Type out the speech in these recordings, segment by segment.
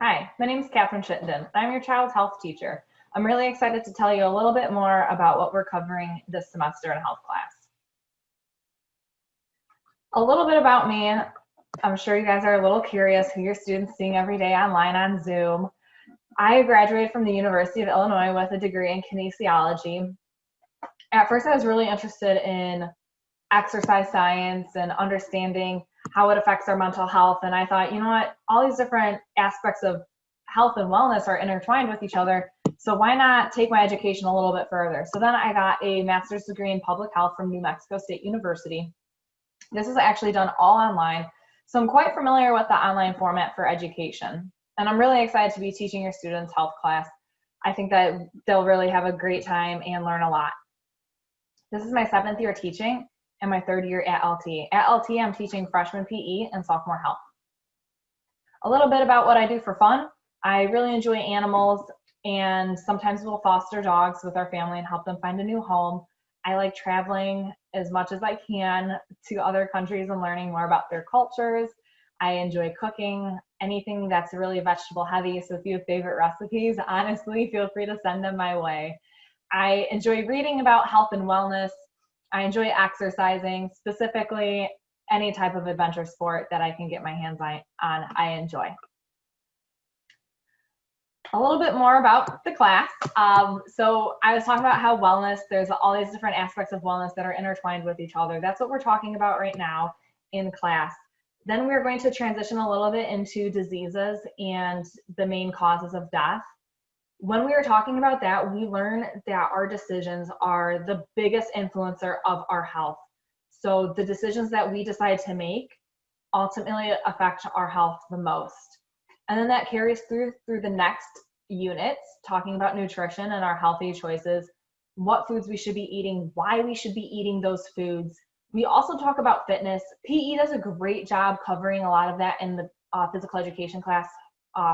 Hi, my name is Chittenden. I'm your child's health teacher. I'm really excited to tell you a little bit more about what we're covering this semester in health class. A little bit about me. I'm sure you guys are a little curious who your students seeing every day online on Zoom. I graduated from the University of Illinois with a degree in kinesiology. At first, I was really interested in exercise science and understanding how it affects our mental health. And I thought, you know what, all these different aspects of health and wellness are intertwined with each other. So why not take my education a little bit further? So then I got a master's degree in public health from New Mexico State University. This is actually done all online. So I'm quite familiar with the online format for education. And I'm really excited to be teaching your students health class. I think that they'll really have a great time and learn a lot. This is my 7th year teaching and my 3rd year at LT. At LT, I'm teaching freshman PE and sophomore health. A little bit about what I do for fun. I really enjoy animals, and sometimes we'll foster dogs with our family and help them find a new home. I like traveling as much as I can to other countries and learning more about their cultures. I enjoy cooking, anything that's really vegetable heavy. So if you have favorite recipes, honestly, feel free to send them my way. I enjoy reading about health and wellness. I enjoy exercising, specifically any type of adventure sport that I can get my hands on, I enjoy. A little bit more about the class. So I was talking about how wellness, there's all these different aspects of wellness that are intertwined with each other. That's what we're talking about right now in class. Then we're going to transition a little bit into diseases and the main causes of death. When we were talking about that, we learned that our decisions are the biggest influencer of our health. So the decisions that we decide to make ultimately affect our health the most. And then that carries through the next units, talking about nutrition and our healthy choices, what foods we should be eating, why we should be eating those foods. We also talk about fitness. PE does a great job covering a lot of that in the physical education class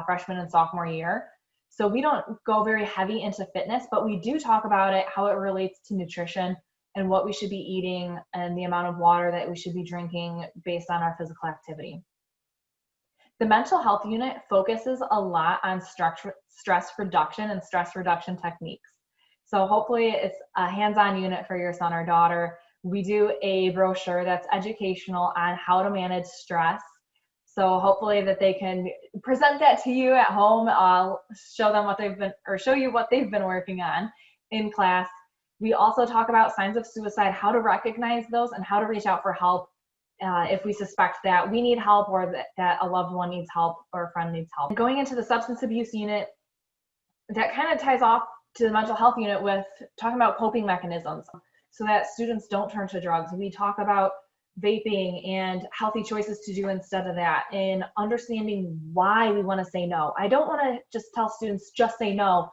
freshman and sophomore year. So we don't go very heavy into fitness, but we do talk about it, how it relates to nutrition and what we should be eating and the amount of water that we should be drinking based on our physical activity. The mental health unit focuses a lot on stress reduction and stress reduction techniques. So hopefully it's a hands-on unit for your son or daughter. We do a brochure that's educational on how to manage stress. So hopefully that they can present that to you at home, show them what they've been, or show you what they've been working on in class. We also talk about signs of suicide, how to recognize those and how to reach out for help if we suspect that we need help or that a loved one needs help or a friend needs help. Going into the substance abuse unit, that kind of ties off to the mental health unit with talking about coping mechanisms so that students don't turn to drugs. We talk about vaping and healthy choices to do instead of that, and understanding why we want to say no. I don't want to just tell students just say no.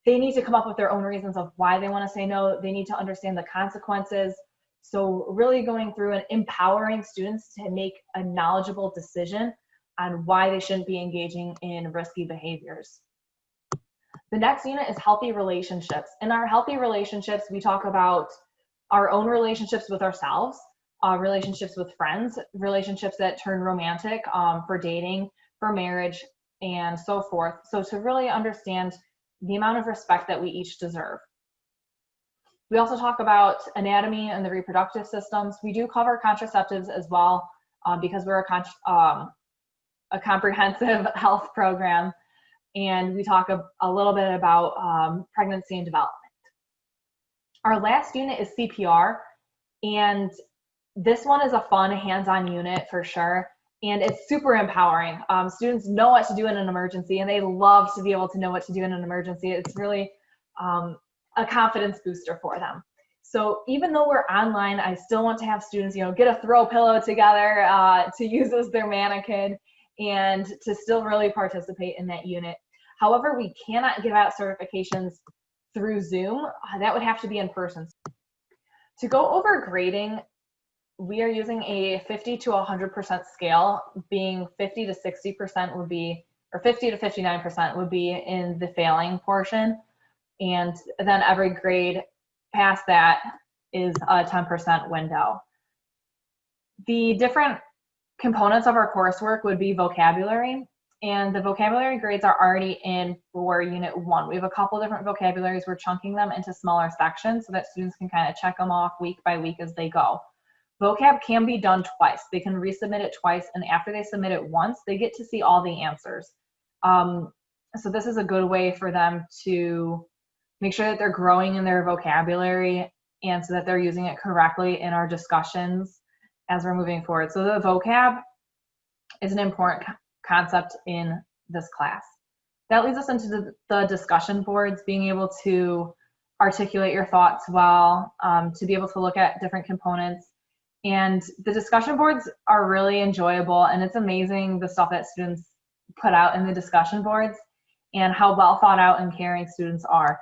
They need to come up with their own reasons of why they want to say no. They need to understand the consequences. So really going through and empowering students to make a knowledgeable decision on why they shouldn't be engaging in risky behaviors. The next unit is healthy relationships. In our healthy relationships, we talk about our own relationships with ourselves, relationships with friends, relationships that turn romantic for dating, for marriage, and so forth. So to really understand the amount of respect that we each deserve. We also talk about anatomy and the reproductive systems. We do cover contraceptives as well because we're a comprehensive health program. And we talk a little bit about pregnancy and development. Our last unit is CPR. And this one is a fun hands-on unit for sure. And it's super empowering. Students know what to do in an emergency, and they love to be able to know what to do in an emergency. It's really a confidence booster for them. So even though we're online, I still want to have students, get a throw pillow together to use as their mannequin and to still really participate in that unit. However, we cannot give out certifications through Zoom. That would have to be in person. To go over grading, we are using a 50 to 100% scale, being 50 to 60% would be, or 50 to 59% would be in the failing portion. And then every grade past that is a 10% window. The different components of our coursework would be vocabulary. And the vocabulary grades are already in for Unit 1. We have a couple different vocabularies. We're chunking them into smaller sections so that students can kind of check them off week by week as they go. Vocab can be done twice. They can resubmit it twice, and after they submit it once, they get to see all the answers. So this is a good way for them to make sure that they're growing in their vocabulary and so that they're using it correctly in our discussions as we're moving forward. So the vocab is an important concept in this class. That leads us into the discussion boards, being able to articulate your thoughts well, to be able to look at different components. And the discussion boards are really enjoyable, and it's amazing the stuff that students put out in the discussion boards and how well thought out and caring students are.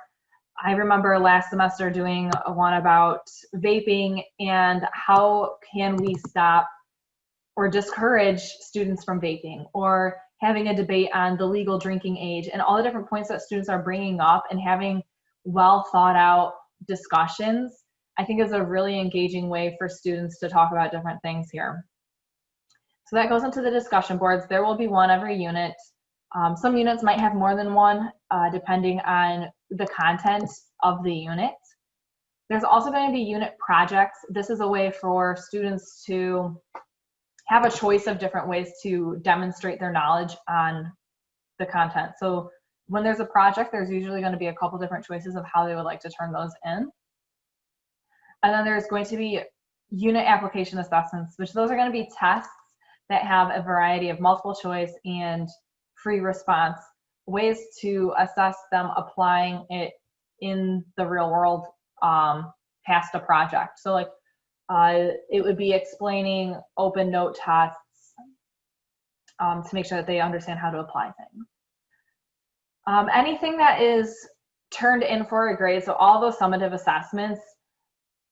I remember last semester doing one about vaping and how can we stop or discourage students from vaping, or having a debate on the legal drinking age, and all the different points that students are bringing up, and having well thought out discussions, I think is a really engaging way for students to talk about different things here. So that goes into the discussion boards. There will be one every unit. Some units might have more than one, depending on the content of the unit. There's also going to be unit projects. This is a way for students to have a choice of different ways to demonstrate their knowledge on the content. So when there's a project, there's usually going to be a couple different choices of how they would like to turn those in. And then there's going to be unit application assessments, which those are going to be tests that have a variety of multiple choice and free response ways to assess them applying it in the real world past a project. So like it would be explaining open note tests to make sure that they understand how to apply things. Anything that is turned in for a grade, so all those summative assessments,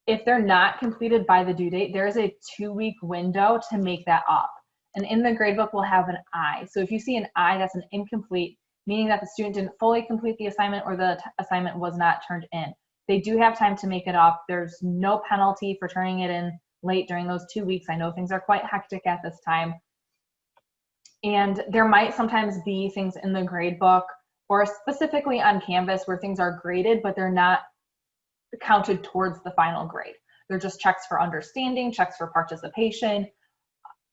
if they're not completed by the due date, there's a 2-week window to make that up. And in the gradebook, we'll have an I. So if you see an I, that's an incomplete, meaning that the student didn't fully complete the assignment or the assignment was not turned in. They do have time to make it up. There's no penalty for turning it in late during those 2 weeks. I know things are quite hectic at this time. And there might sometimes be things in the gradebook or specifically on Canvas where things are graded, but they're not counted towards the final grade. They're just checks for understanding, checks for participation,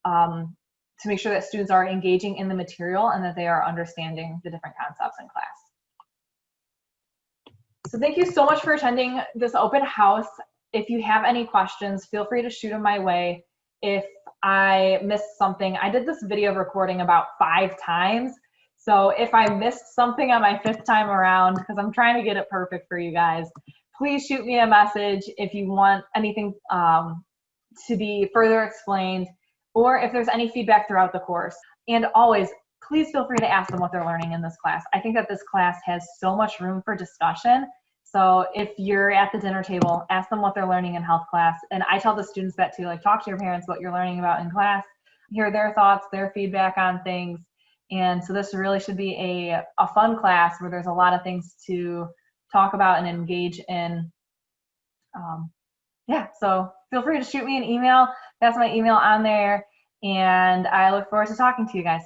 to make sure that students are engaging in the material and that they are understanding the different concepts in class. So thank you so much for attending this open house. If you have any questions, feel free to shoot them my way. If I missed something, I did this video recording about 5 times. So if I missed something on my 5th time around, because I'm trying to get it perfect for you guys, please shoot me a message if you want anything to be further explained, or if there's any feedback throughout the course. And always, please feel free to ask them what they're learning in this class. I think that this class has so much room for discussion. So if you're at the dinner table, ask them what they're learning in health class. And I tell the students that too, like, talk to your parents what you're learning about in class, hear their thoughts, their feedback on things. And so this really should be a fun class where there's a lot of things to talk about and engage in. Yeah, so feel free to shoot me an email. That's my email on there. And I look forward to talking to you guys.